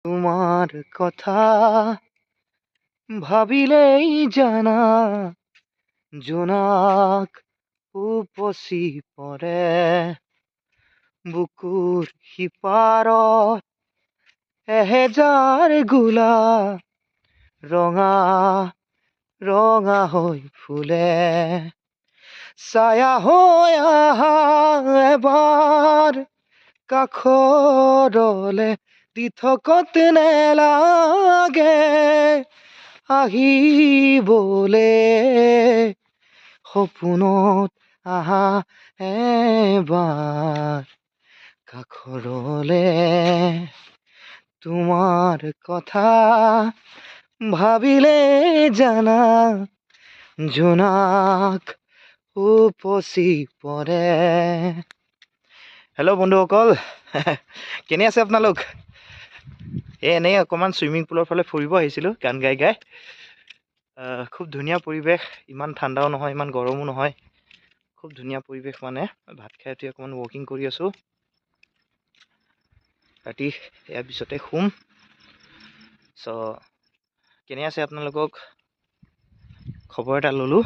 তোমাৰ কথা ভাবিলেই জানা জোনাক উপচি পৰে বুকুৰ সিপাৰত এহেজাৰ গোলা ৰঙা ৰঙা হৈ ফুলে ছায়া হৈ আহা এবাৰ কাষৰলে দি থকত নেলাগে আহিবলে সপোনত আহা এবাৰ কাষৰলে তোমাৰ কথা ভাবিলে জানা জোনাক উপচি পৰে। হেল্ল' বন্ধুসকল, কেনে আছে আপোনালোক? এনেই অকণমান ছুইমিং পুলৰ ফালে ফুৰিব আহিছিলোঁ গান গাই গাই। খুব ধুনীয়া পৰিৱেশ, ইমান ঠাণ্ডাও নহয় ইমান গৰমো নহয়, খুব ধুনীয়া পৰিৱেশ। মানে ভাত খাই উঠি অকণমান ৱকিং কৰি আছোঁ। ৰাতি ইয়াৰ পিছতে শুম। চ' কেনে আছে আপোনালোকক খবৰ এটা ল'লোঁ।